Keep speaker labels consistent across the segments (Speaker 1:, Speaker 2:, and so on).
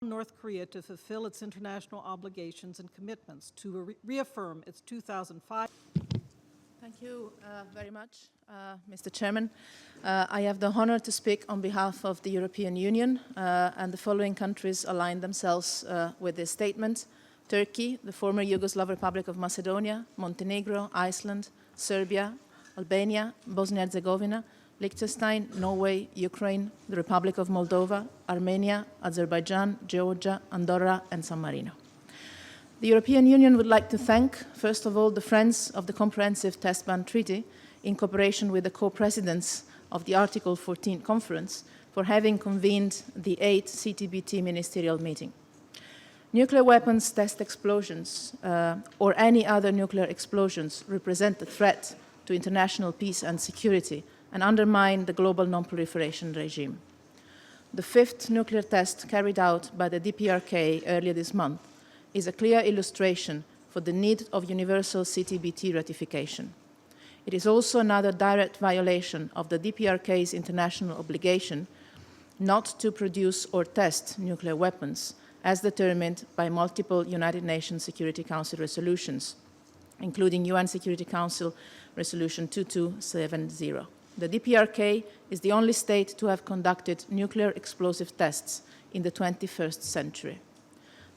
Speaker 1: North Korea to fulfill its international obligations and commitments, to reaffirm its 2005.
Speaker 2: Thank you very much, Mr. Chairman. I have the honor to speak on behalf of the European Union, and the following countries align themselves with this statement: Turkey, the former Yugoslav Republic of Macedonia, Montenegro, Iceland, Serbia, Albania, Bosnia-Herzegovina, Liechtenstein, Norway, Ukraine, the Republic of Moldova, Armenia, Azerbaijan, Georgia, Andorra, and San Marino. The European Union would like to thank, first of all, the Friends of the Comprehensive Test Ban Treaty, in cooperation with the co-presidents of the Article 14 Conference, for having convened the 8th CTBT Ministerial meeting. Nuclear weapons test explosions or any other nuclear explosions represent a threat to international peace and security and undermine the global non-proliferation regime. The 5th nuclear test carried out by the DPRK earlier this month is a clear illustration for the need of universal CTBT ratification. It is also another direct violation of the DPRK's international obligation not to produce or test nuclear weapons as determined by multiple United Nations Security Council resolutions, including UN Security Council Resolution 2270. The DPRK is the only state to have conducted nuclear explosive tests in the 21st century.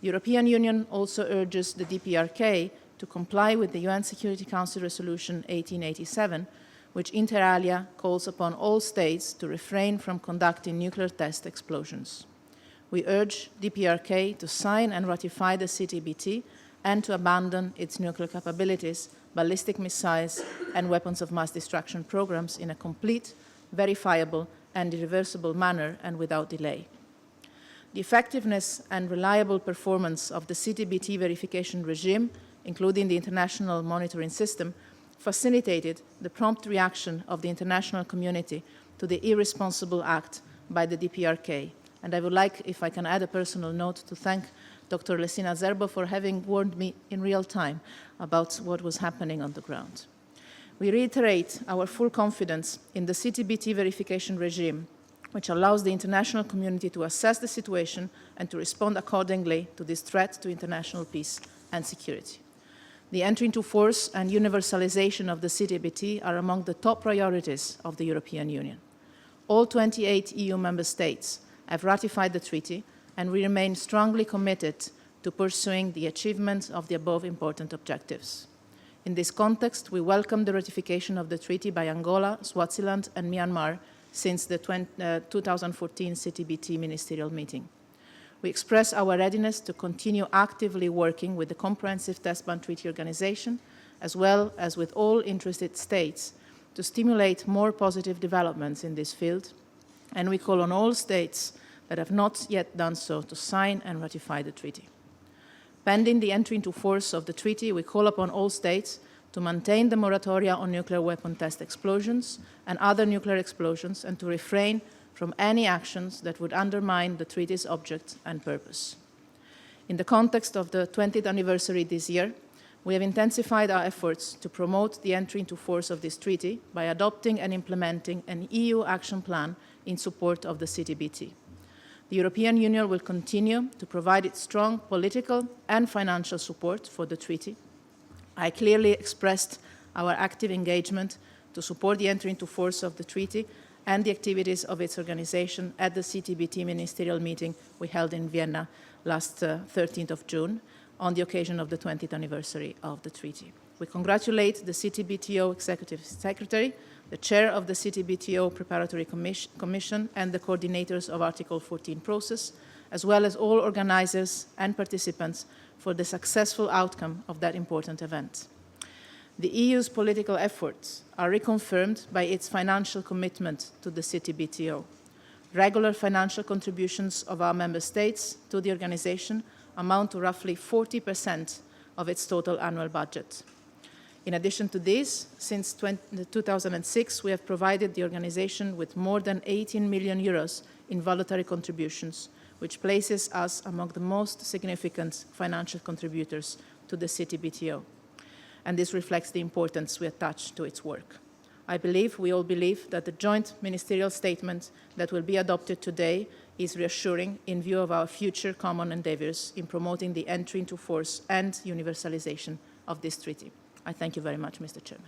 Speaker 2: The European Union also urges the DPRK to comply with the UN Security Council Resolution 1887, which inter alia calls upon all states to refrain from conducting nuclear test explosions. We urge DPRK to sign and ratify the CTBT and to abandon its nuclear capabilities, ballistic missiles, and weapons of mass destruction programs in a complete, verifiable, and irreversible manner and without delay. The effectiveness and reliable performance of the CTBT verification regime, including the international monitoring system, facilitated the prompt reaction of the international community to the irresponsible act by the DPRK. And I would like, if I can add a personal note, to thank Dr. Lesina Zerbo for having warned me in real time about what was happening on the ground. We reiterate our full confidence in the CTBT verification regime, which allows the international community to assess the situation and to respond accordingly to this threat to international peace and security. The entry into force and universalization of the CTBT are among the top priorities of the European Union. All 28 EU member states have ratified the treaty, and we remain strongly committed to pursuing the achievement of the above important objectives. In this context, we welcome the ratification of the treaty by Angola, Swaziland, and Myanmar since the 2014 CTBT Ministerial meeting. We express our readiness to continue actively working with the Comprehensive Test Ban Treaty Organization, as well as with all interested states, to stimulate more positive developments in this field, and we call on all states that have not yet done so to sign and ratify the treaty. Pending the entry into force of the treaty, we call upon all states to maintain the moratoria on nuclear weapon test explosions and other nuclear explosions, and to refrain from any actions that would undermine the treaty's object and purpose. In the context of the 20th anniversary this year, we have intensified our efforts to promote the entry into force of this treaty by adopting and implementing an EU action plan in support of the CTBT. The European Union will continue to provide its strong political and financial support for the treaty. I clearly expressed our active engagement to support the entry into force of the treaty and the activities of its organization at the CTBT Ministerial meeting we held in Vienna last 13th of June on the occasion of the 20th anniversary of the treaty. We congratulate the CTBTO Executive Secretary, the Chair of the CTBTO Preparatory Commission, and the coordinators of Article 14 process, as well as all organizers and participants for the successful outcome of that important event. The EU's political efforts are reconfirmed by its financial commitment to the CTBTO. Regular financial contributions of our member states to the organization amount to roughly 40% of its total annual budget. In addition to this, since 2006, we have provided the organization with more than 18 million euros in voluntary contributions, which places us among the most significant financial contributors to the CTBTO. And this reflects the importance we attach to its work. I believe, we all believe, that the joint ministerial statement that will be adopted today is reassuring in view of our future common endeavours in promoting the entry into force and universalisation of this treaty. I thank you very much, Mr. Chairman.